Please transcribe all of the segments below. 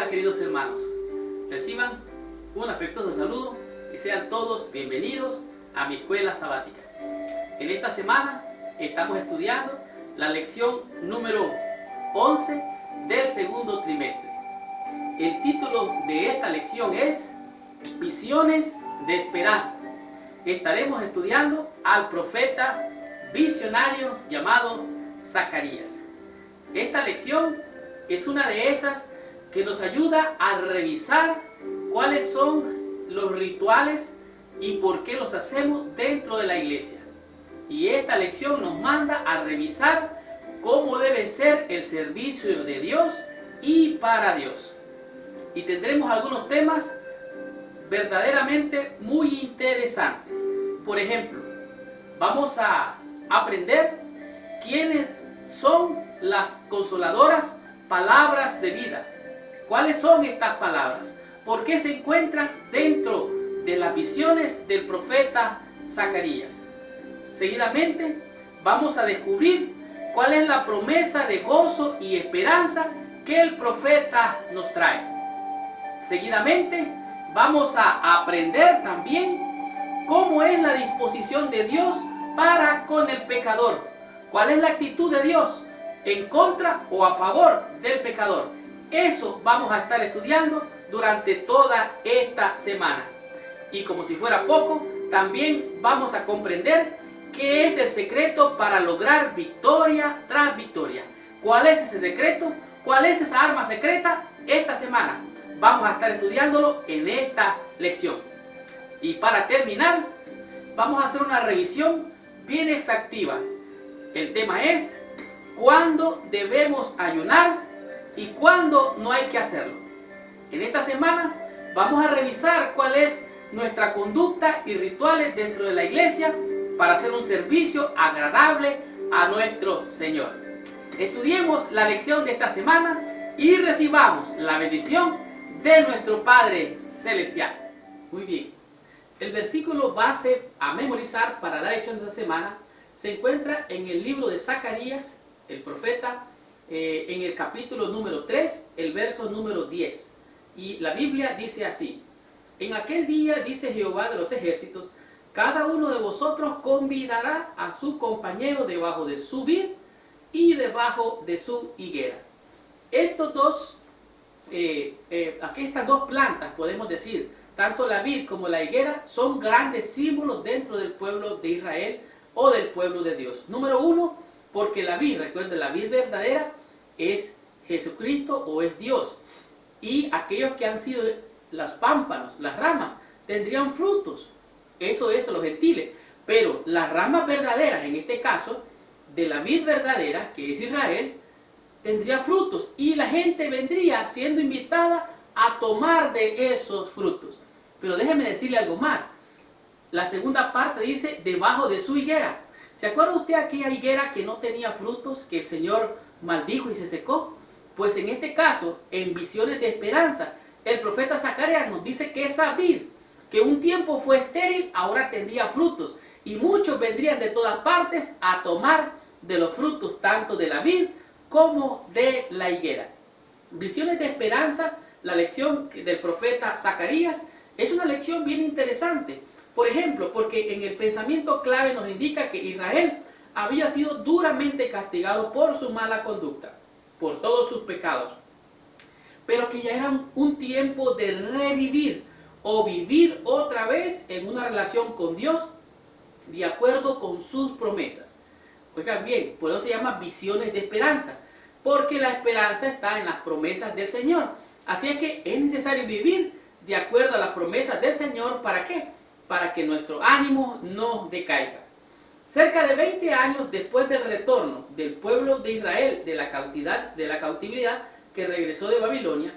Hola queridos hermanos, reciban un afectuoso saludo y sean todos bienvenidos a mi escuela sabática. En esta semana estamos estudiando la lección número 11 del segundo trimestre. El título de esta lección es Visiones de Esperanza. Estaremos estudiando al profeta visionario llamado Zacarías. Esta lección es una de esas que nos ayuda a revisar cuáles son los rituales y por qué los hacemos dentro de la iglesia. Y esta lección nos manda a revisar cómo debe ser el servicio de Dios y para Dios. Y tendremos algunos temas verdaderamente muy interesantes. Por ejemplo, vamos a aprender quiénes son las consoladoras palabras de vida. ¿Cuáles son estas palabras? ¿Por qué se encuentran dentro de las visiones del profeta Zacarías? Seguidamente vamos a descubrir cuál es la promesa de gozo y esperanza que el profeta nos trae. Seguidamente vamos a aprender también cómo es la disposición de Dios para con el pecador. ¿Cuál es la actitud de Dios en contra o a favor del pecador? Eso vamos a estar estudiando durante toda esta semana. Y como si fuera poco, también vamos a comprender qué es el secreto para lograr victoria tras victoria. ¿Cuál es ese secreto? ¿Cuál es esa arma secreta? Esta semana vamos a estar estudiándolo en esta lección. Y para terminar, vamos a hacer una revisión bien exhaustiva. El tema es ¿cuándo debemos ayunar y cuándo no hay que hacerlo? En esta semana vamos a revisar cuál es nuestra conducta y rituales dentro de la iglesia para hacer un servicio agradable a nuestro Señor. Estudiemos la lección de esta semana y recibamos la bendición de nuestro Padre Celestial. Muy bien, el versículo base a memorizar para la lección de esta semana se encuentra en el libro de Zacarías, el profeta, en el capítulo número 3, el verso número 10. Y la Biblia dice así: en aquel día, dice Jehová de los ejércitos, cada uno de vosotros convidará a su compañero debajo de su vid y debajo de su higuera. Estos dos, aquí estas dos plantas, podemos decir, tanto la vid como la higuera, son grandes símbolos dentro del pueblo de Israel o del pueblo de Dios. Número uno, porque la vid, recuerden, la vid verdadera es Jesucristo o es Dios. Y aquellos que han sido los pámpanos, las ramas, tendrían frutos. Eso es los gentiles. Pero las ramas verdaderas, en este caso, de la vid verdadera, que es Israel, tendría frutos. Y la gente vendría siendo invitada a tomar de esos frutos. Pero déjeme decirle algo más. La segunda parte dice, debajo de su higuera. ¿Se acuerda usted aquella higuera que no tenía frutos, que el Señor maldijo y se secó? Pues en este caso, en visiones de esperanza, el profeta Zacarías nos dice que esa vid, que un tiempo fue estéril, ahora tendría frutos. Y muchos vendrían de todas partes a tomar de los frutos, tanto de la vid como de la higuera. Visiones de esperanza, la lección del profeta Zacarías, es una lección bien interesante. Por ejemplo, porque en el pensamiento clave nos indica que Israel había sido duramente castigado por su mala conducta, por todos sus pecados, pero que ya era un tiempo de revivir o vivir otra vez en una relación con Dios de acuerdo con sus promesas. Oigan bien, por eso se llama visiones de esperanza, porque la esperanza está en las promesas del Señor. Así es que es necesario vivir de acuerdo a las promesas del Señor. ¿Para qué? Para que nuestro ánimo no decaiga. Cerca de 20 años después del retorno del pueblo de Israel de la cautividad que regresó de Babilonia,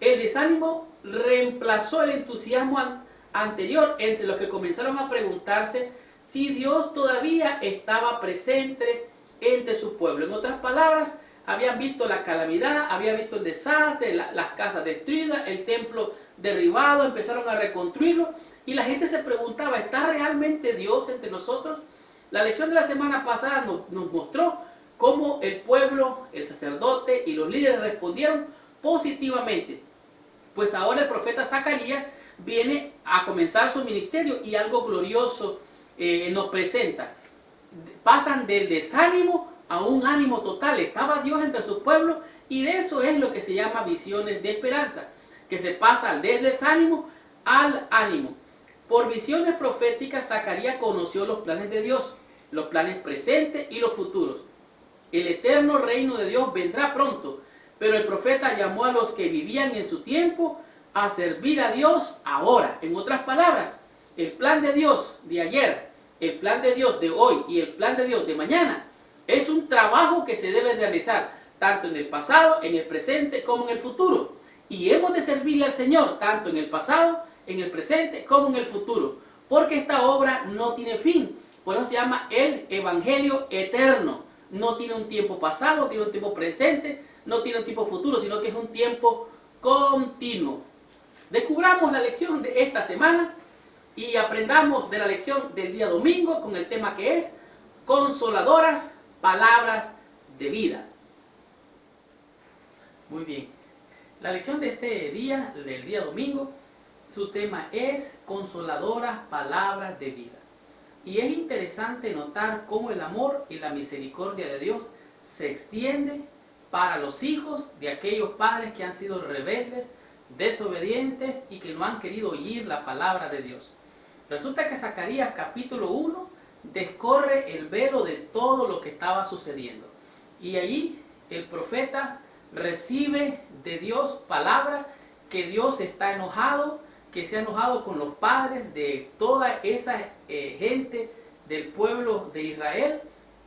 el desánimo reemplazó el entusiasmo anterior entre los que comenzaron a preguntarse si Dios todavía estaba presente entre su pueblo. En otras palabras, habían visto la calamidad, habían visto el desastre, las casas destruidas, el templo derribado, empezaron a reconstruirlo y la gente se preguntaba, ¿está realmente Dios entre nosotros? La lección de la semana pasada nos mostró cómo el pueblo, el sacerdote y los líderes respondieron positivamente. Pues ahora el profeta Zacarías viene a comenzar su ministerio y algo glorioso nos presenta. Pasan del desánimo a un ánimo total. Estaba Dios entre su pueblo y de eso es lo que se llama visiones de esperanza, que se pasa del desánimo al ánimo. Por visiones proféticas, Zacarías conoció los planes de Dios, los planes presentes y los futuros. El eterno reino de Dios vendrá pronto, pero el profeta llamó a los que vivían en su tiempo a servir a Dios ahora. En otras palabras, el plan de Dios de ayer, el plan de Dios de hoy y el plan de Dios de mañana es un trabajo que se debe realizar tanto en el pasado, en el presente como en el futuro. Y hemos de servirle al Señor tanto en el pasado, en el presente como en el futuro, porque esta obra no tiene fin. Por eso se llama el Evangelio eterno. No tiene un tiempo pasado, no tiene un tiempo presente, no tiene un tiempo futuro, sino que es un tiempo continuo. Descubramos la lección de esta semana y aprendamos de la lección del día domingo con el tema que es consoladoras palabras de vida. Muy bien. La lección de este día, del día domingo, su tema es consoladoras palabras de vida. Y es interesante notar cómo el amor y la misericordia de Dios se extiende para los hijos de aquellos padres que han sido rebeldes, desobedientes y que no han querido oír la palabra de Dios. Resulta que Zacarías capítulo 1 descorre el velo de todo lo que estaba sucediendo. Y allí el profeta recibe de Dios palabra que Dios está enojado, que se ha enojado con los padres de toda esa gente del pueblo de Israel,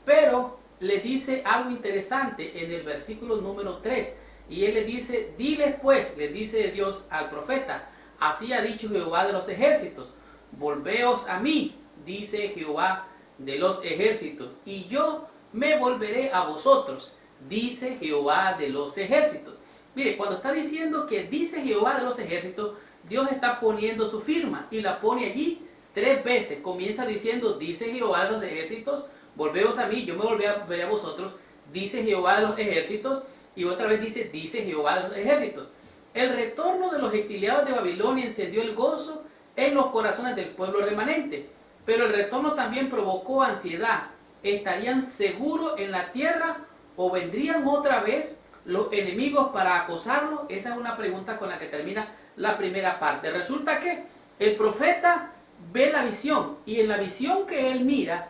pero le dice algo interesante en el versículo número 3, y él le dice, diles pues, le dice Dios al profeta, así ha dicho Jehová de los ejércitos, volveos a mí, dice Jehová de los ejércitos, y yo me volveré a vosotros, dice Jehová de los ejércitos. Mire, cuando está diciendo que dice Jehová de los ejércitos, Dios está poniendo su firma y la pone allí 3 veces. Comienza diciendo, dice Jehová de los ejércitos, volveos a mí, yo me volveré a vosotros, dice Jehová de los ejércitos, y otra vez dice Jehová de los ejércitos. El retorno de los exiliados de Babilonia encendió el gozo en los corazones del pueblo remanente, pero el retorno también provocó ansiedad. ¿Estarían seguros en la tierra o vendrían otra vez los enemigos para acosarlos? Esa es una pregunta con la que termina la primera parte. Resulta que el profeta ve la visión, y en la visión que él mira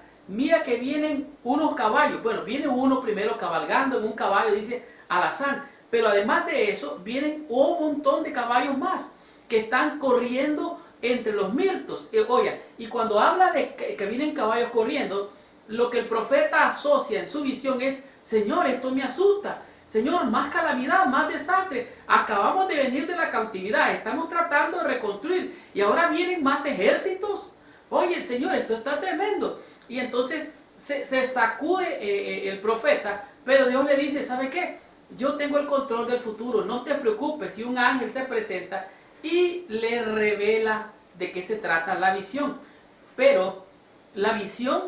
que vienen unos caballos. Bueno, viene uno primero cabalgando en un caballo, dice alazán, pero además de eso vienen un montón de caballos más que están corriendo entre los mirtos. Oye, y cuando habla de que vienen caballos corriendo, lo que el profeta asocia en su visión es, Señor, esto me asusta. Señor, más calamidad, más desastre. Acabamos de venir de la cautividad, estamos tratando de reconstruir y ahora vienen más ejércitos. Oye, Señor, esto está tremendo. Y entonces se sacude el profeta, pero Dios le dice, ¿sabe qué? Yo tengo el control del futuro, no te preocupes. Si un ángel se presenta y le revela de qué se trata la visión. Pero la visión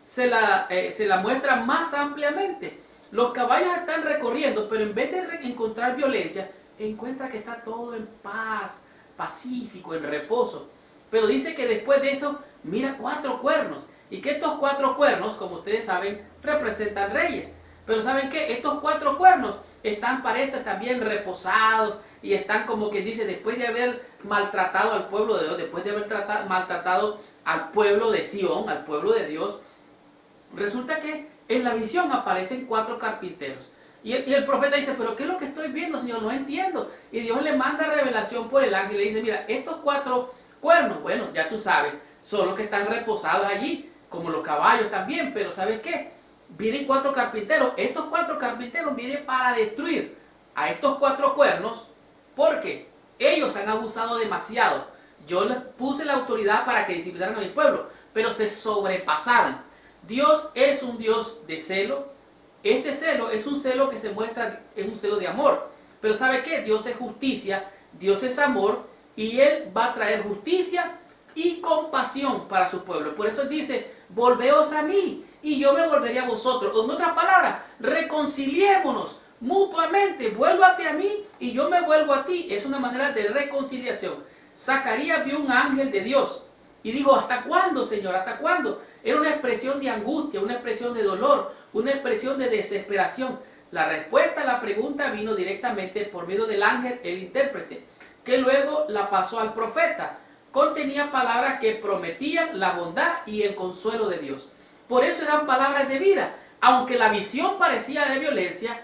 se la muestra más ampliamente. Los caballos están recorriendo, pero en vez de encontrar violencia, encuentra que está todo en paz, pacífico, en reposo. Pero dice que después de eso, mira 4 cuernos. Y que estos 4 cuernos, como ustedes saben, representan reyes. Pero ¿saben qué? Estos 4 cuernos parecen también reposados y están como quien dice, después de haber maltratado al pueblo de Dios, después de haber maltratado al pueblo de Sión, al pueblo de Dios, resulta que en la visión aparecen 4 carpinteros. Y el profeta dice, pero ¿qué es lo que estoy viendo, Señor? No entiendo. Y Dios le manda revelación por el ángel y le dice, mira, estos 4 cuernos, bueno, ya tú sabes, son los que están reposados allí, como los caballos también, pero ¿sabes qué? Vienen 4 carpinteros. Estos 4 carpinteros vienen para destruir a estos 4 cuernos, porque ellos han abusado demasiado. Yo les puse la autoridad para que disciplinaran a mi pueblo, pero se sobrepasaron. Dios es un Dios de celo. Este celo es un celo que se muestra, es un celo de amor. Pero ¿sabe qué? Dios es justicia, Dios es amor, y Él va a traer justicia y compasión para su pueblo. Por eso Él dice, volveos a mí, y yo me volveré a vosotros. O en otras palabras, reconciliémonos, mutuamente, vuélvate a mí y yo me vuelvo a ti. Es una manera de reconciliación. Zacarías vio un ángel de Dios y dijo, ¿hasta cuándo, Señor? ¿Hasta cuándo? Era una expresión de angustia, una expresión de dolor, una expresión de desesperación. La respuesta a la pregunta vino directamente por medio del ángel, el intérprete, que luego la pasó al profeta. Contenía palabras que prometían la bondad y el consuelo de Dios. Por eso eran palabras de vida. Aunque la visión parecía de violencia,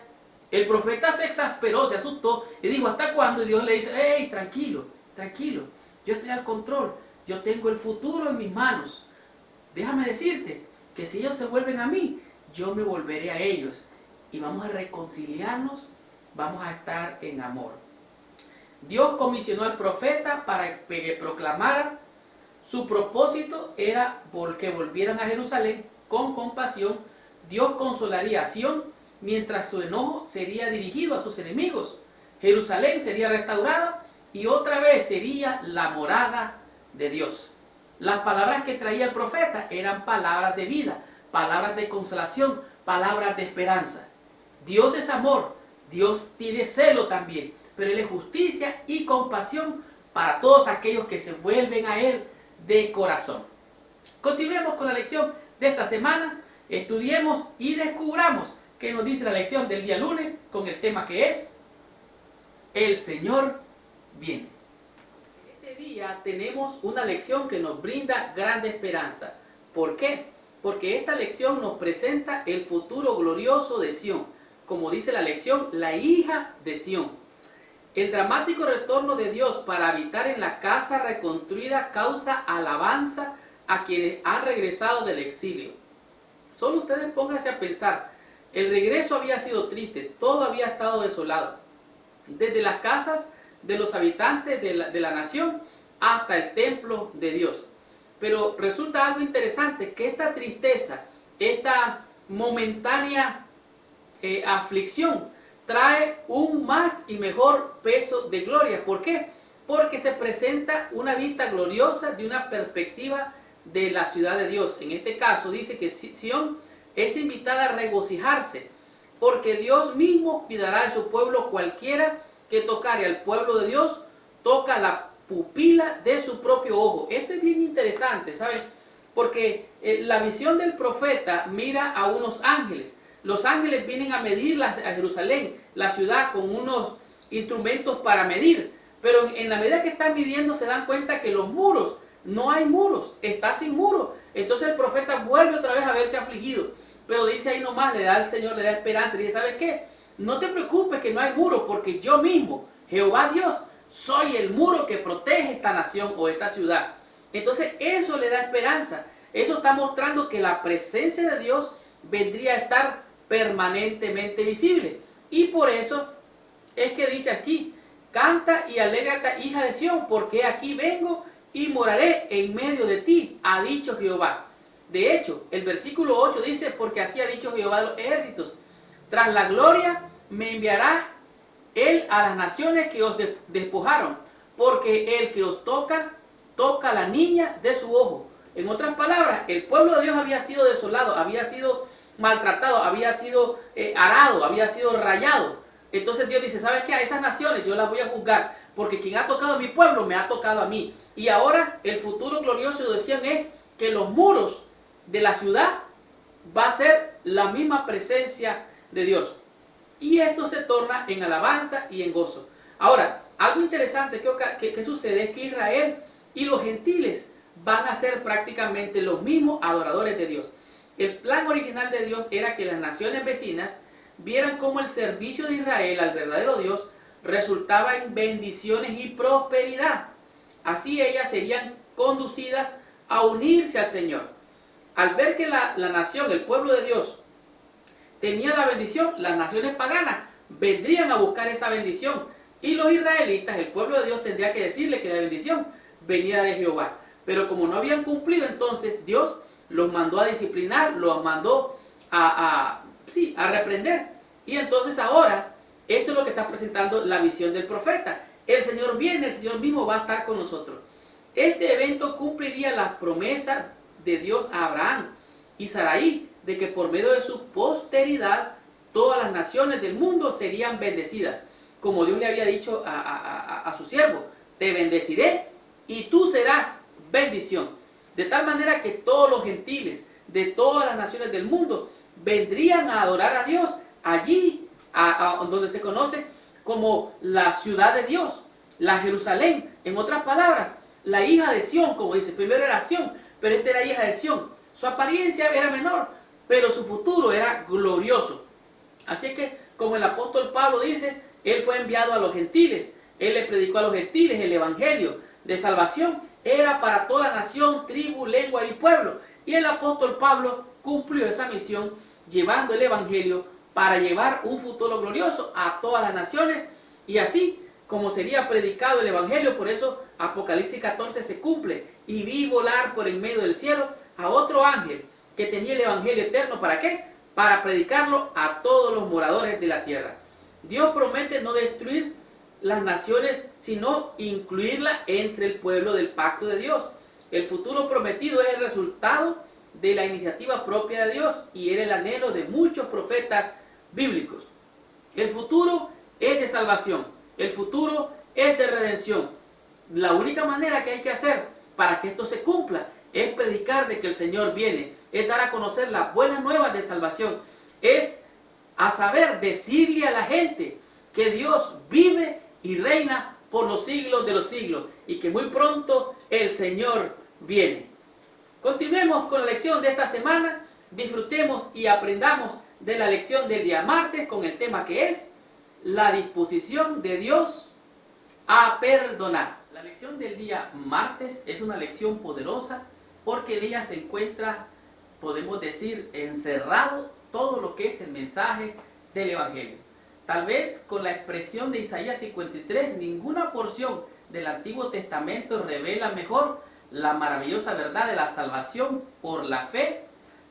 el profeta se exasperó, se asustó y dijo, ¿hasta cuándo? Y Dios le dice, hey, tranquilo, tranquilo, yo estoy al control, yo tengo el futuro en mis manos. Déjame decirte que si ellos se vuelven a mí, yo me volveré a ellos y vamos a reconciliarnos, vamos a estar en amor. Dios comisionó al profeta para que proclamara. Su propósito era que volvieran a Jerusalén con compasión. Dios consolaría a Sión, mientras su enojo sería dirigido a sus enemigos. Jerusalén sería restaurada y otra vez sería la morada de Dios. Las palabras que traía el profeta eran palabras de vida, palabras de consolación, palabras de esperanza. Dios es amor, Dios tiene celo también, pero Él es justicia y compasión para todos aquellos que se vuelven a Él de corazón. Continuemos con la lección de esta semana, estudiemos y descubramos qué nos dice la lección del día lunes con el tema que es El Señor viene. Este día tenemos una lección que nos brinda grande esperanza. ¿Por qué? Porque esta lección nos presenta el futuro glorioso de Sión. Como dice la lección, la hija de Sión. El dramático retorno de Dios para habitar en la casa reconstruida causa alabanza a quienes han regresado del exilio. Solo ustedes pónganse a pensar, el regreso había sido triste, todo había estado desolado. Desde las casas de los habitantes de la nación hasta el templo de Dios. Pero resulta algo interesante, que esta tristeza, esta momentánea aflicción, trae un más y mejor peso de gloria. ¿Por qué? Porque se presenta una vista gloriosa de una perspectiva de la ciudad de Dios. En este caso dice que Sión es invitada a regocijarse, porque Dios mismo cuidará de su pueblo. Cualquiera que tocare al pueblo de Dios, toca la pupila de su propio ojo. Esto es bien interesante, ¿saben? Porque la visión del profeta mira a unos ángeles. Los ángeles vienen a medir a Jerusalén, la ciudad, con unos instrumentos para medir. Pero en la medida que están midiendo se dan cuenta que los muros, no hay muros, está sin muros. Entonces el profeta vuelve otra vez a verse afligido. Pero dice ahí nomás, le da al Señor, le da esperanza. Le dice, ¿sabes qué? No te preocupes que no hay muros, porque yo mismo, Jehová Dios, soy el muro que protege esta nación o esta ciudad. Entonces eso le da esperanza. Eso está mostrando que la presencia de Dios vendría a estar permanentemente visible. Y por eso es que dice aquí, canta y alégrate, hija de Sión, porque aquí vengo y moraré en medio de ti, ha dicho Jehová. De hecho, el versículo 8 dice, porque así ha dicho Jehová de los ejércitos, tras la gloria me enviará Él a las naciones que os despojaron, porque el que os toca, toca la niña de su ojo. En otras palabras, el pueblo de Dios había sido desolado, había sido maltratado, había sido arado, había sido rayado. Entonces Dios dice, ¿sabes qué? A esas naciones yo las voy a juzgar, porque quien ha tocado a mi pueblo me ha tocado a mí. Y ahora el futuro glorioso de Sión es que los muros de la ciudad va a ser la misma presencia de Dios. Y esto se torna en alabanza y en gozo. Ahora, algo interesante que sucede es que Israel y los gentiles van a ser prácticamente los mismos adoradores de Dios. El plan original de Dios era que las naciones vecinas vieran cómo el servicio de Israel al verdadero Dios resultaba en bendiciones y prosperidad. Así ellas serían conducidas a unirse al Señor. Al ver que la nación, el pueblo de Dios, tenía la bendición, las naciones paganas vendrían a buscar esa bendición. Y los israelitas, el pueblo de Dios, tendría que decirle que la bendición venía de Jehová. Pero como no habían cumplido, entonces Dios los mandó a disciplinar, los mandó a reprender. Y entonces ahora, esto es lo que está presentando la visión del profeta. El Señor viene, el Señor mismo va a estar con nosotros. Este evento cumpliría las promesas de Dios a Abraham y Sarai, de que por medio de su posteridad todas las naciones del mundo serían bendecidas. Como Dios le había dicho a su siervo, te bendeciré y tú serás bendición. De tal manera que todos los gentiles de todas las naciones del mundo vendrían a adorar a Dios allí, donde se conoce como la ciudad de Dios, la Jerusalén. En otras palabras, la hija de Sión, como dice, primero era Sión, pero esta era hija de Sión. Su apariencia era menor, pero su futuro era glorioso. Así que, como el apóstol Pablo dice, él fue enviado a los gentiles, él le predicó a los gentiles el evangelio de salvación, era para toda nación, tribu, lengua y pueblo. Y el apóstol Pablo cumplió esa misión llevando el evangelio para llevar un futuro glorioso a todas las naciones. Y así como sería predicado el evangelio, por eso Apocalipsis 14 se cumple. Y vi volar por en medio del cielo a otro ángel que tenía el evangelio eterno. ¿Para qué? Para predicarlo a todos los moradores de la tierra. Dios promete no destruir las naciones, sino incluirla entre el pueblo del pacto de Dios. El futuro prometido es el resultado de la iniciativa propia de Dios y era el anhelo de muchos profetas bíblicos. El futuro es de salvación, el futuro es de redención. La única manera que hay que hacer para que esto se cumpla es predicar de que el Señor viene, es dar a conocer las buenas nuevas de salvación, es a saber decirle a la gente que Dios vive y reina por los siglos de los siglos y que muy pronto el Señor viene. Continuemos con la lección de esta semana, disfrutemos y aprendamos de la lección del día martes con el tema que es la disposición de Dios a perdonar. La lección del día martes es una lección poderosa porque en ella se encuentra, podemos decir, encerrado todo lo que es el mensaje del Evangelio. Tal vez con la expresión de Isaías 53, ninguna porción del Antiguo Testamento revela mejor la maravillosa verdad de la salvación por la fe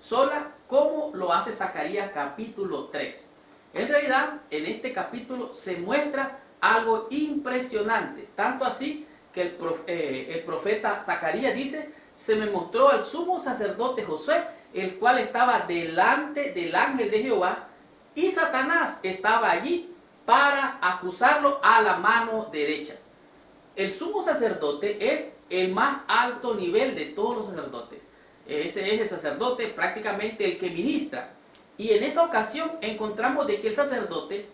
sola como lo hace Zacarías capítulo 3. En realidad, en este capítulo se muestra algo impresionante, tanto así que el profeta Zacarías dice, se me mostró al sumo sacerdote Josué, el cual estaba delante del ángel de Jehová, y Satanás estaba allí para acusarlo a la mano derecha. El sumo sacerdote es el más alto nivel de todos los sacerdotes. Ese es el sacerdote prácticamente el que ministra. Y en esta ocasión encontramos de que el sacerdote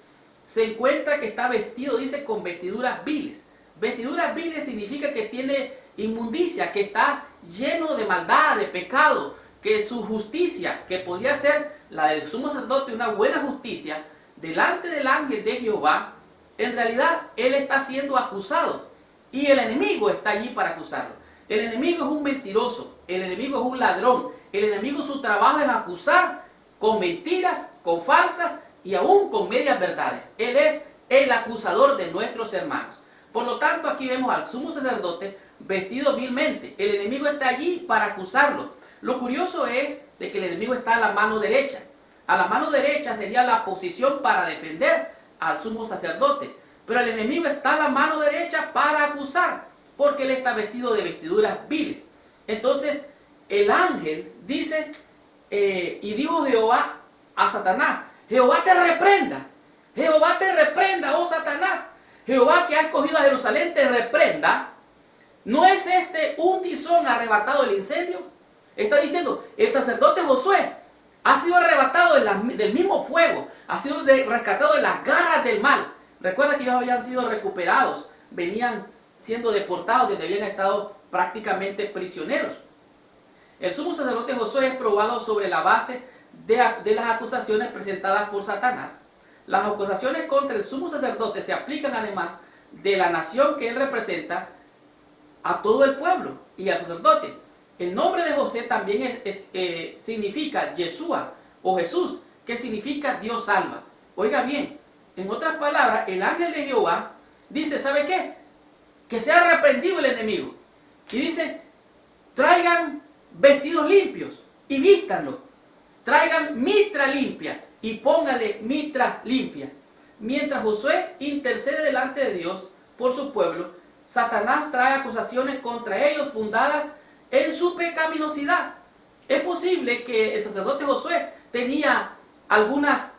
se encuentra que está vestido, dice, con vestiduras viles. Vestiduras viles significa que tiene inmundicia, que está lleno de maldad, de pecado, que su justicia, que podía ser la del sumo sacerdote, una buena justicia, delante del ángel de Jehová, en realidad él está siendo acusado y el enemigo está allí para acusarlo. El enemigo es un mentiroso, el enemigo es un ladrón, el enemigo su trabajo es acusar con mentiras, con falsas y aún con medias verdades. Él es el acusador de nuestros hermanos. Por lo tanto, aquí vemos al sumo sacerdote vestido vilmente. El enemigo está allí para acusarlo. Lo curioso es de que el enemigo está a la mano derecha. A la mano derecha sería la posición para defender al sumo sacerdote. Pero el enemigo está a la mano derecha para acusar, porque él está vestido de vestiduras viles. Entonces, el ángel dice, y dijo Jehová a Satanás, Jehová te reprenda, oh Satanás. Jehová que ha escogido a Jerusalén te reprenda. ¿No es este un tizón arrebatado del incendio? Está diciendo, el sacerdote Josué ha sido arrebatado del mismo fuego, ha sido rescatado de las garras del mal. Recuerda que ellos habían sido recuperados, venían siendo deportados donde habían estado prácticamente prisioneros. El sumo sacerdote Josué es probado sobre la base de las acusaciones presentadas por Satanás. Las acusaciones contra el sumo sacerdote se aplican además de la nación que él representa a todo el pueblo y al sacerdote. El nombre de José también significa Yeshua o Jesús, que significa Dios salva. Oiga bien, en otras palabras, el ángel de Jehová dice, ¿sabe qué? Que sea reprendido el enemigo. Y dice, traigan vestidos limpios y vístanlo. Traigan mitra limpia y póngale mitra limpia. Mientras Josué intercede delante de Dios por su pueblo, Satanás trae acusaciones contra ellos fundadas en su pecaminosidad. Es posible que el sacerdote Josué tenía algunas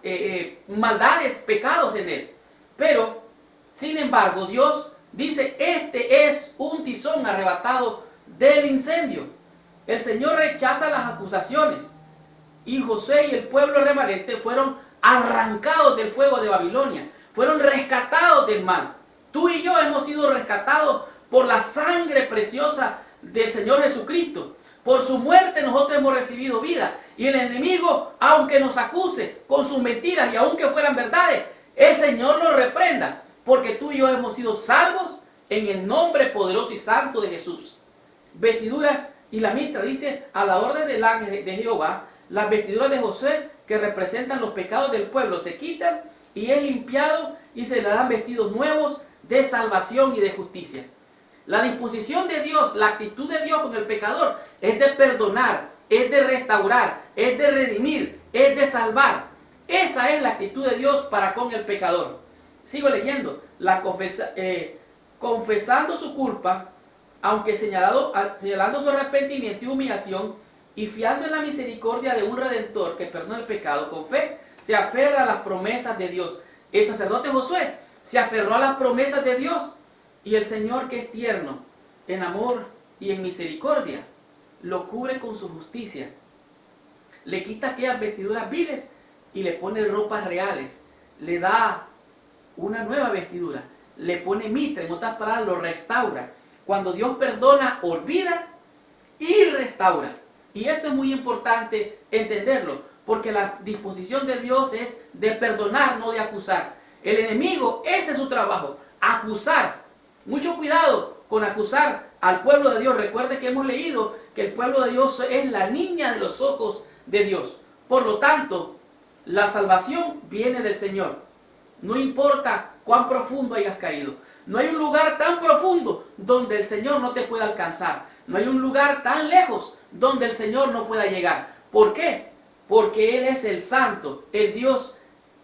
maldades, pecados en él. Pero, sin embargo, Dios dice, este es un tizón arrebatado del incendio. El Señor rechaza las acusaciones y Josué y el pueblo remanente fueron arrancados del fuego de Babilonia, fueron rescatados del mal. Tú y yo hemos sido rescatados por la sangre preciosa del Señor Jesucristo. Por su muerte nosotros hemos recibido vida. Y el enemigo, aunque nos acuse con sus mentiras y aunque fueran verdades, el Señor nos reprenda, porque tú y yo hemos sido salvos en el nombre poderoso y santo de Jesús. Vestiduras y la mitra dice, a la orden del ángel de Jehová, las vestiduras de Josué que representan los pecados del pueblo se quitan y es limpiado y se le dan vestidos nuevos de salvación y de justicia. La disposición de Dios, la actitud de Dios con el pecador es de perdonar, es de restaurar, es de redimir, es de salvar. Esa es la actitud de Dios para con el pecador. Sigo leyendo. Confesando su culpa, aunque señalando su arrepentimiento y humillación, y fiando en la misericordia de un Redentor que perdona el pecado, con fe se aferra a las promesas de Dios. El sacerdote Josué se aferró a las promesas de Dios, y el Señor, que es tierno en amor y en misericordia, lo cubre con su justicia. Le quita aquellas vestiduras viles y le pone ropas reales. Le da una nueva vestidura. Le pone mitra, en otras palabras, lo restaura. Cuando Dios perdona, olvida y restaura. Y esto es muy importante entenderlo, porque la disposición de Dios es de perdonar, no de acusar. El enemigo, ese es su trabajo, acusar. Mucho cuidado con acusar al pueblo de Dios. Recuerde que hemos leído que el pueblo de Dios es la niña de los ojos de Dios. Por lo tanto, la salvación viene del Señor. No importa cuán profundo hayas caído. No hay un lugar tan profundo donde el Señor no te pueda alcanzar. No hay un lugar tan lejos donde el Señor no pueda llegar. ¿Por qué? Porque Él es el Santo, el Dios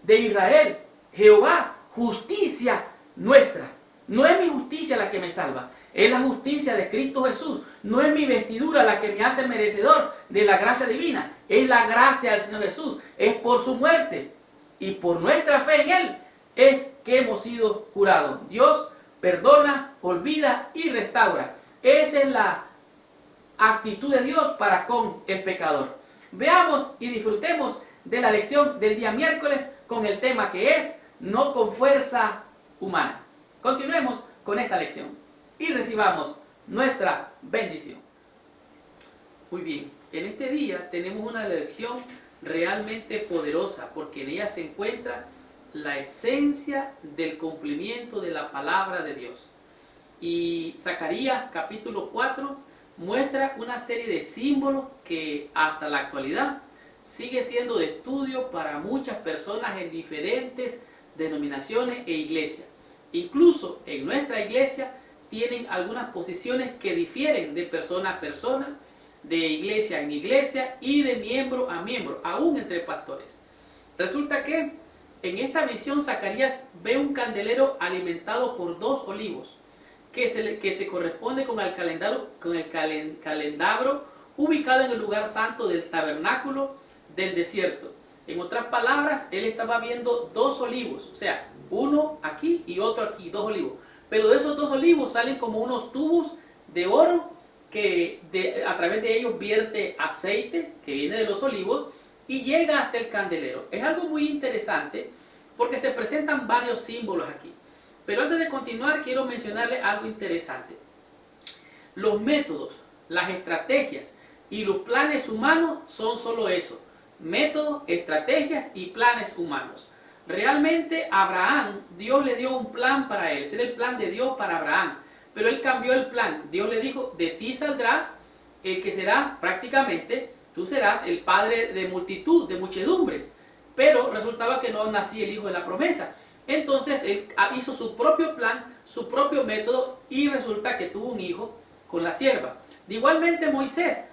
de Israel, Jehová, justicia nuestra. No es mi justicia la que me salva, es la justicia de Cristo Jesús. No es mi vestidura la que me hace merecedor de la gracia divina, es la gracia del Señor Jesús. Es por su muerte y por nuestra fe en Él es que hemos sido curados. Dios perdona, olvida y restaura. Esa es la actitud de Dios para con el pecador. Veamos y disfrutemos de la lección del día miércoles con el tema que es no con fuerza humana. Continuemos con esta lección y recibamos nuestra bendición. Muy bien, en este día tenemos una lección realmente poderosa porque en ella se encuentra la esencia del cumplimiento de la palabra de Dios. Y Zacarías capítulo 4 muestra una serie de símbolos que hasta la actualidad sigue siendo de estudio para muchas personas en diferentes denominaciones e iglesias. Incluso en nuestra iglesia tienen algunas posiciones que difieren de persona a persona, de iglesia en iglesia y de miembro a miembro, aún entre pastores. Resulta que en esta visión Zacarías ve un candelero alimentado por 2 olivos, que se corresponde con el candelabro ubicado en el lugar santo del tabernáculo del desierto. En otras palabras, él estaba viendo 2 olivos, o sea, uno aquí y otro aquí, 2 olivos. Pero de esos 2 olivos salen como unos tubos de oro que a través de ellos vierte aceite que viene de los olivos y llega hasta el candelero. Es algo muy interesante porque se presentan varios símbolos aquí. Pero antes de continuar quiero mencionarles algo interesante. Los métodos, las estrategias y los planes humanos son solo eso. Métodos, estrategias y planes humanos. Realmente Abraham, Dios le dio un plan para él. Ese era el plan de Dios para Abraham. Pero él cambió el plan. Dios le dijo, de ti saldrá el que será prácticamente, tú serás el padre de multitud, de muchedumbres. Pero resultaba que no nacía el hijo de la promesa. Entonces él hizo su propio plan, su propio método y resulta que tuvo un hijo con la sierva. Igualmente Moisés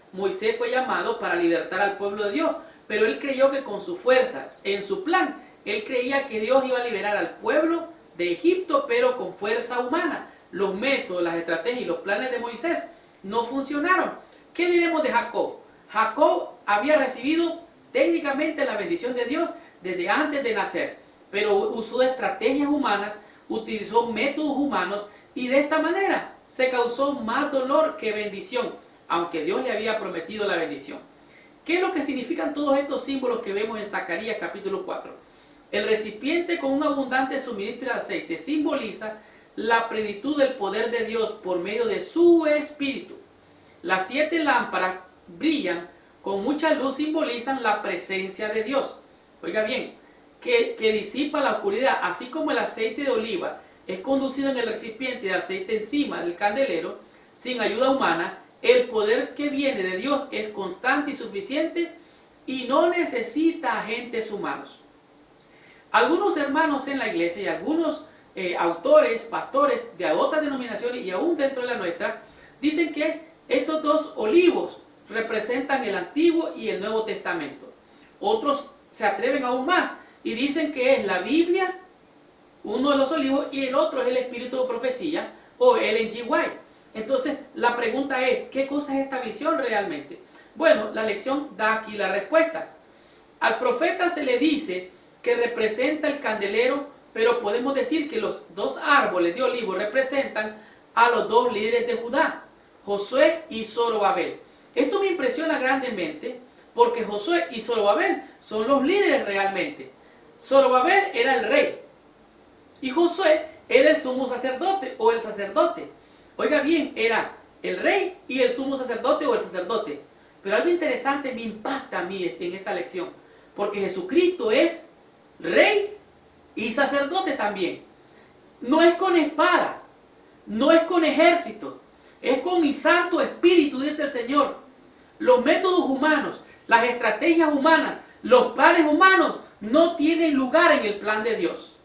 fue llamado para libertar al pueblo de Dios, pero él creyó que con sus fuerzas, en su plan, él creía que Dios iba a liberar al pueblo de Egipto, pero con fuerza humana. Los métodos, las estrategias y los planes de Moisés no funcionaron. ¿Qué diremos de Jacob? Jacob había recibido técnicamente la bendición de Dios desde antes de nacer, pero usó estrategias humanas, utilizó métodos humanos y de esta manera se causó más dolor que bendición, aunque Dios le había prometido la bendición. ¿Qué es lo que significan todos estos símbolos que vemos en Zacarías capítulo 4? El recipiente con un abundante suministro de aceite simboliza la plenitud del poder de Dios por medio de su Espíritu. Las 7 lámparas brillan con mucha luz, simbolizan la presencia de Dios. Oiga bien, que disipa la oscuridad, así como el aceite de oliva es conducido en el recipiente de aceite encima del candelero, sin ayuda humana, el poder que viene de Dios es constante y suficiente y no necesita agentes humanos. Algunos hermanos en la iglesia y algunos autores, pastores de otras denominaciones y aún dentro de la nuestra, dicen que estos dos olivos representan el Antiguo y el Nuevo Testamento. Otros se atreven aún más y dicen que es la Biblia, uno de los olivos, y el otro es el espíritu de profecía o Ellen G. White. Entonces la pregunta es, ¿qué cosa es esta visión realmente? Bueno, la lección da aquí la respuesta. Al profeta se le dice que representa el candelero, pero podemos decir que los dos árboles de olivo representan a los dos líderes de Judá, Josué y Zorobabel. Esto me impresiona grandemente porque Josué y Zorobabel son los líderes realmente. Zorobabel era el rey y Josué era el sumo sacerdote o el sacerdote. Oiga bien, era el rey y el sumo sacerdote o el sacerdote. Pero algo interesante me impacta a mí en esta lección, porque Jesucristo es rey y sacerdote también. No es con espada, no es con ejército, es con mi Santo Espíritu, dice el Señor. Los métodos humanos, las estrategias humanas, los planes humanos no tienen lugar en el plan de Dios.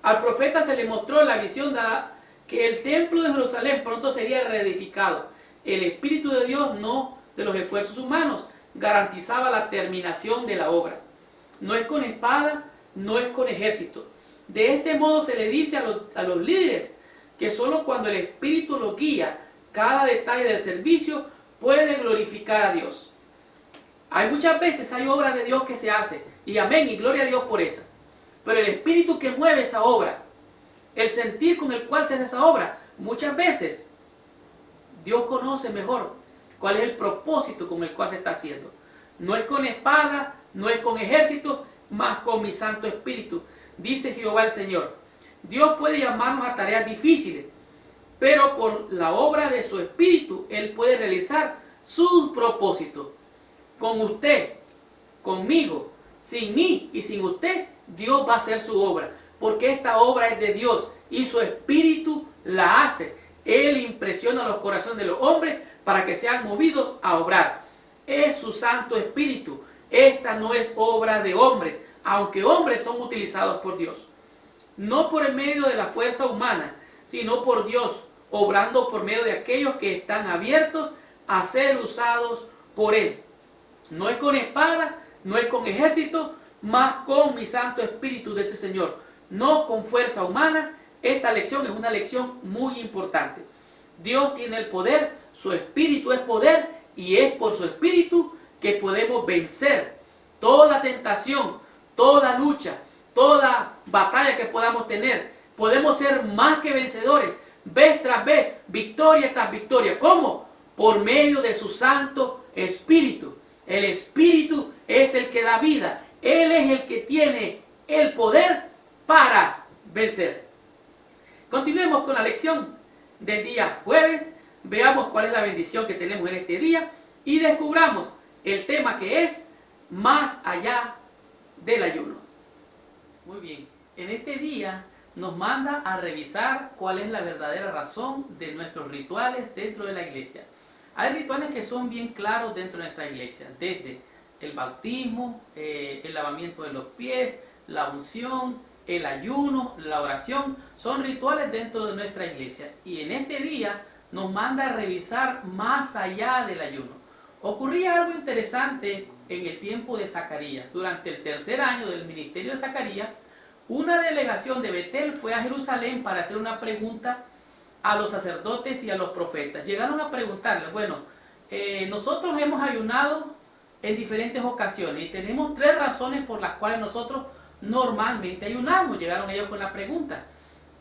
Al profeta se le mostró en la visión dada que el templo de Jerusalén pronto sería reedificado. El Espíritu de Dios, no de los esfuerzos humanos, garantizaba la terminación de la obra. No es con espada, no es con ejército. De este modo se le dice a los líderes que solo cuando el Espíritu los guía, cada detalle del servicio puede glorificar a Dios. Hay muchas veces hay obras de Dios que se hacen, y amén, y gloria a Dios por esa. Pero el Espíritu que mueve esa obra, el sentir con el cual se hace esa obra, muchas veces Dios conoce mejor cuál es el propósito con el cual se está haciendo. No es con espada, no es con ejército, más con mi Santo Espíritu, dice Jehová el Señor. Dios puede llamarnos a tareas difíciles, pero por la obra de su Espíritu, Él puede realizar sus propósitos. Con usted, conmigo, sin mí y sin usted, Dios va a hacer su obra, porque esta obra es de Dios y su Espíritu la hace. Él impresiona los corazones de los hombres para que sean movidos a obrar. Es su Santo Espíritu. Esta no es obra de hombres, aunque hombres son utilizados por Dios. No por el medio de la fuerza humana, sino por Dios, obrando por medio de aquellos que están abiertos a ser usados por Él. No es con espada, no es con ejército, más con mi Santo Espíritu de ese Señor. No con fuerza humana. Esta lección es una lección muy importante. Dios tiene el poder, su Espíritu es poder y es por su Espíritu que podemos vencer toda tentación, toda lucha, toda batalla que podamos tener. Podemos ser más que vencedores, vez tras vez, victoria tras victoria. ¿Cómo? Por medio de su Santo Espíritu. El Espíritu es el que da vida. Él es el que tiene el poder para vencer. Continuemos con la lección del día jueves. Veamos cuál es la bendición que tenemos en este día y descubramos el tema que es más allá del ayuno. Muy bien, en este día nos manda a revisar cuál es la verdadera razón de nuestros rituales dentro de la iglesia. Hay rituales que son bien claros dentro de nuestra iglesia, desde el bautismo, el lavamiento de los pies, la unción, el ayuno, la oración, son rituales dentro de nuestra iglesia. Y en este día nos manda a revisar más allá del ayuno. Ocurría algo interesante en el tiempo de Zacarías. Durante el tercer año del ministerio de Zacarías, una delegación de Betel fue a Jerusalén para hacer una pregunta a los sacerdotes y a los profetas. Llegaron a preguntarles, bueno, nosotros hemos ayunado en diferentes ocasiones y tenemos 3 razones por las cuales nosotros normalmente ayunamos. Llegaron ellos con la pregunta.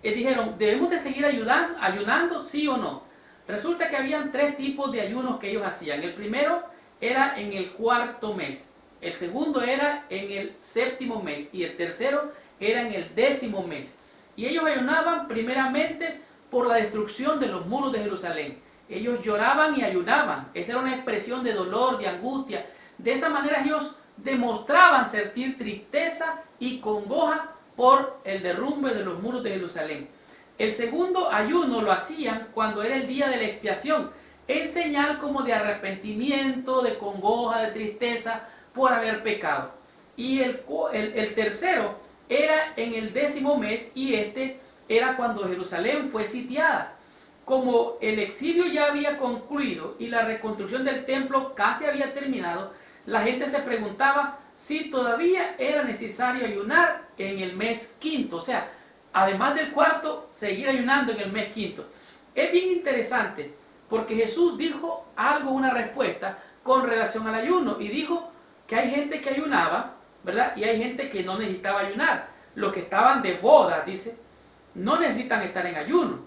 Dijeron, ¿debemos de seguir ayunando, sí o no? Resulta que habían 3 tipos de ayunos que ellos hacían. El primero era en el 4º mes, el segundo era en el 7º mes y el tercero era en el 10º mes. Y ellos ayunaban primeramente por la destrucción de los muros de Jerusalén. Ellos lloraban y ayunaban. Esa era una expresión de dolor, de angustia. De esa manera ellos demostraban sentir tristeza y congoja por el derrumbe de los muros de Jerusalén. El segundo ayuno lo hacían cuando era el día de la expiación, en señal como de arrepentimiento, de congoja, de tristeza por haber pecado. Y el tercero era en el 10º mes, y este era cuando Jerusalén fue sitiada. Como el exilio ya había concluido y la reconstrucción del templo casi había terminado, la gente se preguntaba si todavía era necesario ayunar en el mes 5º, o sea, además del 4º, seguir ayunando en el mes 5º. Es bien interesante porque Jesús dijo algo, una respuesta con relación al ayuno, y dijo que hay gente que ayunaba, ¿verdad? Y hay gente que no necesitaba ayunar. Los que estaban de bodas, dice, no necesitan estar en ayuno.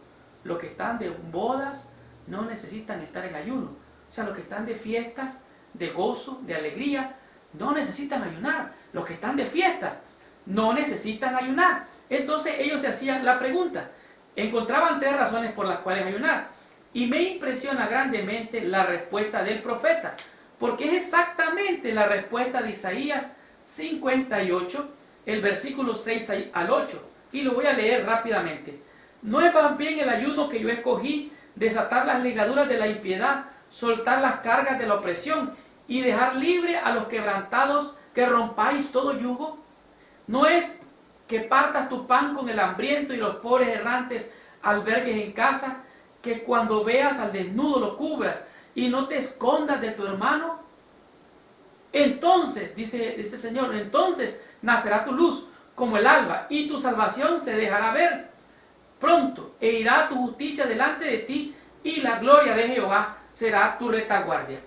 Los que están de bodas no necesitan estar en ayuno. O sea, los que están de fiestas, de gozo, de alegría, no necesitan ayunar. Los que están de fiesta no necesitan ayunar. Entonces ellos se hacían la pregunta. Encontraban 3 razones por las cuales ayunar. Y me impresiona grandemente la respuesta del profeta, porque es exactamente la respuesta de Isaías 58, el versículo 6 al 8. Y lo voy a leer rápidamente. ¿No es más bien el ayuno que yo escogí, desatar las ligaduras de la impiedad, soltar las cargas de la opresión y dejar libre a los quebrantados, que rompáis todo yugo? ¿No es que partas tu pan con el hambriento y los pobres errantes albergues en casa, que cuando veas al desnudo lo cubras y no te escondas de tu hermano? Entonces, dice el Señor, entonces nacerá tu luz como el alba y tu salvación se dejará ver pronto, e irá tu justicia delante de ti, y la gloria de Jehová será tu retaguardia.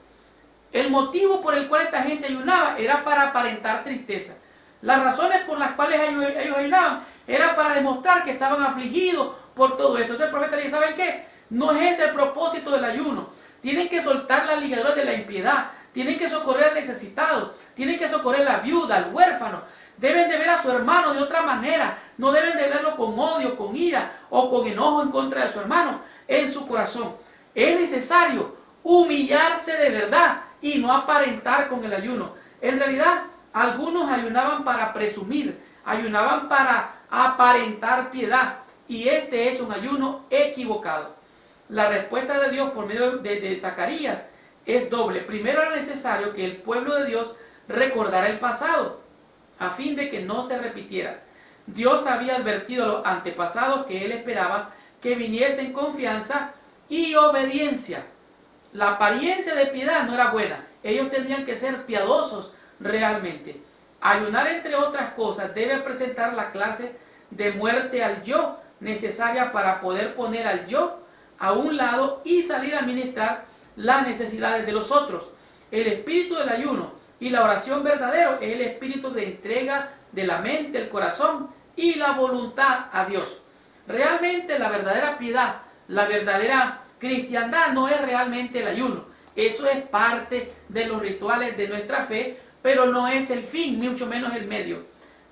El motivo por el cual esta gente ayunaba era para aparentar tristeza. Las razones por las cuales ellos ayunaban era para demostrar que estaban afligidos por todo esto. Entonces el profeta le dice, ¿saben qué? No es ese el propósito del ayuno. Tienen que soltar las ligaduras de la impiedad. Tienen que socorrer al necesitado. Tienen que socorrer a la viuda, al huérfano. Deben de ver a su hermano de otra manera. No deben de verlo con odio, con ira o con enojo en contra de su hermano en su corazón. Es necesario humillarse de verdad y no aparentar con el ayuno. En realidad, algunos ayunaban para presumir, ayunaban para aparentar piedad, y este es un ayuno equivocado. La respuesta de Dios por medio de Zacarías es doble. Primero, era necesario que el pueblo de Dios recordara el pasado, a fin de que no se repitiera. Dios había advertido a los antepasados que Él esperaba que viniesen confianza y obediencia. La apariencia de piedad no era buena. Ellos tendrían que ser piadosos realmente. Ayunar, entre otras cosas, debe presentar la clase de muerte al yo necesaria para poder poner al yo a un lado y salir a ministrar las necesidades de los otros. El espíritu del ayuno y la oración verdadero es el espíritu de entrega de la mente, el corazón y la voluntad a Dios. Realmente la verdadera piedad, la verdadera cristiandad no es realmente el ayuno. Eso es parte de los rituales de nuestra fe, pero no es el fin, mucho menos el medio.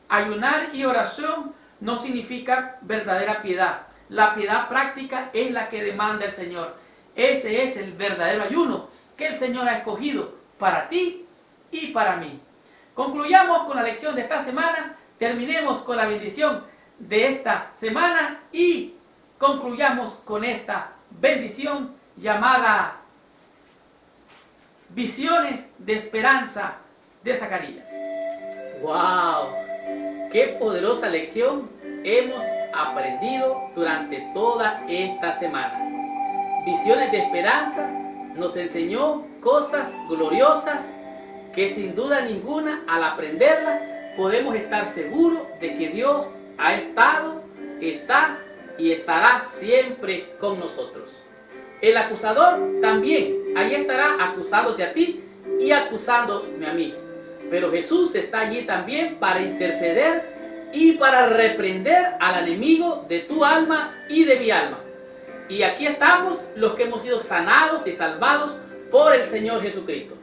Ayunar y oración no significa verdadera piedad. La piedad práctica es la que demanda el Señor. Ese es el verdadero ayuno que el Señor ha escogido para ti y para mí. Concluyamos con la lección de esta semana, terminemos con la bendición de esta semana y concluyamos con esta bendición llamada Visiones de Esperanza de Zacarías. ¡Wow! ¡Qué poderosa lección hemos aprendido durante toda esta semana! Visiones de Esperanza nos enseñó cosas gloriosas que sin duda ninguna, al aprenderlas, podemos estar seguros de que Dios ha estado, está y estará siempre con nosotros. El acusador también, ahí estará acusándote a ti y acusándome a mí. Pero Jesús está allí también para interceder y para reprender al enemigo de tu alma y de mi alma. Y aquí estamos los que hemos sido sanados y salvados por el Señor Jesucristo.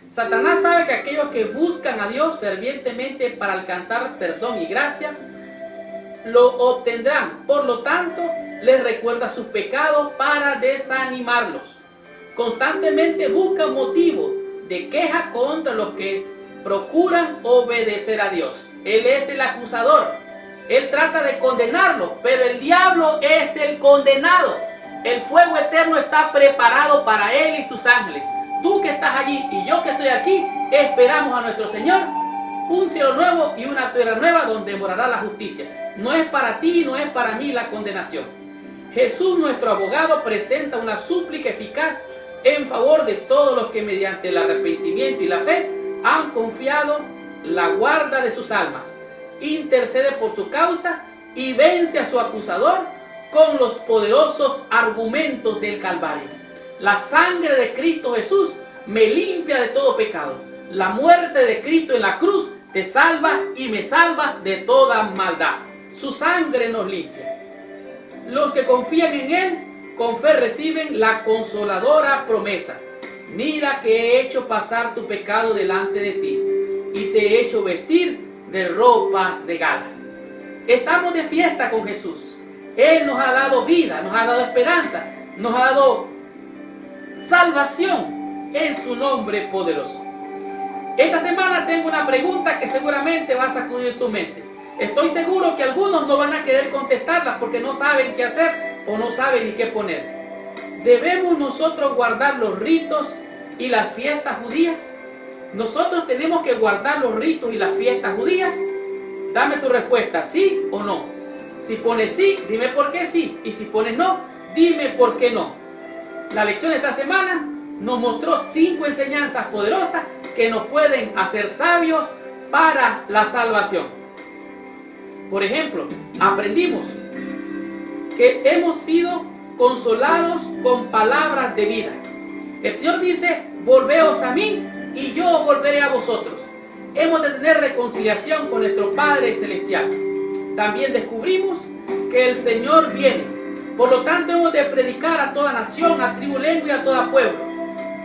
Satanás sabe que aquellos que buscan a Dios fervientemente para alcanzar perdón y gracia, lo obtendrán. Por lo tanto, les recuerda sus pecados para desanimarlos. Constantemente busca un motivo de queja contra los que procuran obedecer a Dios. Él es el acusador. Él trata de condenarlo, pero el diablo es el condenado. El fuego eterno está preparado para él y sus ángeles. Tú que estás allí y yo que estoy aquí, esperamos a nuestro Señor, un cielo nuevo y una tierra nueva donde morará la justicia. No es para ti, no es para mí la condenación. Jesús, nuestro abogado, presenta una súplica eficaz en favor de todos los que mediante el arrepentimiento y la fe han confiado la guarda de sus almas. Intercede por su causa y vence a su acusador con los poderosos argumentos del Calvario. La sangre de Cristo Jesús me limpia de todo pecado. La muerte de Cristo en la cruz te salva y me salva de toda maldad. Su sangre nos limpia. Los que confían en Él, con fe reciben la consoladora promesa. Mira que he hecho pasar tu pecado delante de ti y te he hecho vestir de ropas de gala. Estamos de fiesta con Jesús. Él nos ha dado vida, nos ha dado esperanza, nos ha dado salvación en su nombre poderoso. Esta semana tengo una pregunta que seguramente va a sacudir tu mente. Estoy seguro que algunos no van a querer contestarla porque no saben qué hacer o no saben ni qué poner. ¿Debemos nosotros guardar los ritos y las fiestas judías? ¿Nosotros tenemos que guardar los ritos y las fiestas judías? Dame tu respuesta, sí o no. Si pones sí, dime por qué sí. Y si pones no, dime por qué no. La lección de esta semana nos mostró 5 enseñanzas poderosas que nos pueden hacer sabios para la salvación. Por ejemplo, aprendimos que hemos sido consolados con palabras de vida. El Señor dice, volveos a mí y yo volveré a vosotros. Hemos de tener reconciliación con nuestro Padre Celestial. También descubrimos que el Señor viene. Por lo tanto, hemos de predicar a toda nación, a tribu, lengua y a todo pueblo.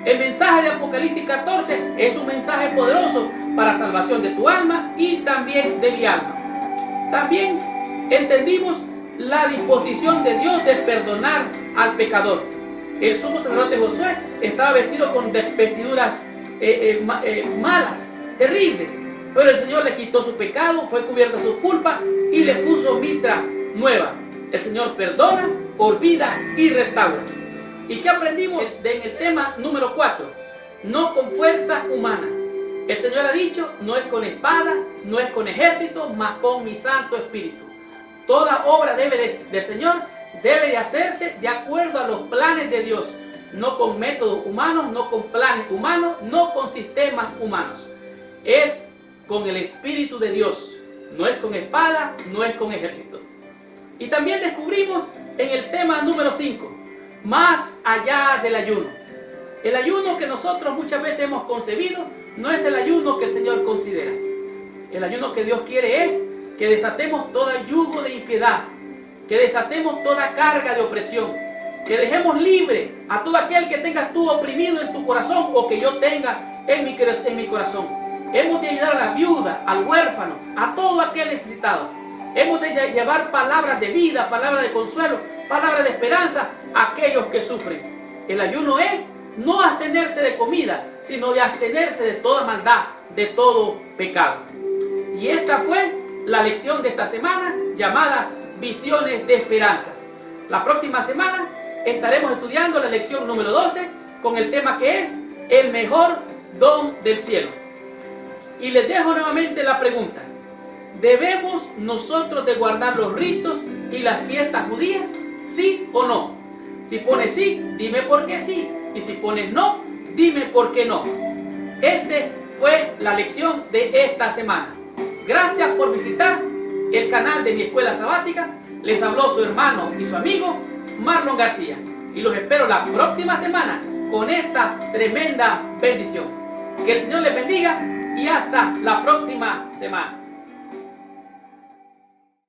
El mensaje de Apocalipsis 14 es un mensaje poderoso para salvación de tu alma y también de mi alma. También entendimos la disposición de Dios de perdonar al pecador. El sumo sacerdote Josué estaba vestido con vestiduras malas, terribles, pero el Señor le quitó su pecado, fue cubierta su culpa y le puso mitra nueva. El Señor perdona, olvida y restaura. ¿Y qué aprendimos en el tema número 4? No con fuerza humana. El Señor ha dicho, no es con espada, no es con ejército, mas con mi Santo Espíritu. Toda obra del Señor debe de hacerse de acuerdo a los planes de Dios, no con métodos humanos, no con planes humanos, no con sistemas humanos. Es con el Espíritu de Dios, no es con espada, no es con ejército. Y también descubrimos en el tema número 5, más allá del ayuno. El ayuno que nosotros muchas veces hemos concebido no es el ayuno que el Señor considera. El ayuno que Dios quiere es que desatemos todo yugo de impiedad, que desatemos toda carga de opresión, que dejemos libre a todo aquel que tengas tú oprimido en tu corazón o que yo tenga en mi corazón. Hemos de ayudar a la viuda, al huérfano, a todo aquel necesitado. Hemos de llevar palabras de vida, palabras de consuelo, palabras de esperanza a aquellos que sufren. El ayuno es no abstenerse de comida, sino de abstenerse de toda maldad, de todo pecado. Y esta fue la lección de esta semana llamada Visiones de Esperanza. La próxima semana estaremos estudiando la lección número 12 con el tema que es el mejor don del cielo. Y les dejo nuevamente la pregunta. ¿Debemos nosotros de guardar los ritos y las fiestas judías? ¿Sí o no? Si pones sí, dime por qué sí. Y si pones no, dime por qué no. Esta fue la lección de esta semana. Gracias por visitar el canal de mi escuela sabática. Les habló su hermano y su amigo Marlon García. Y los espero la próxima semana con esta tremenda bendición. Que el Señor les bendiga y hasta la próxima semana.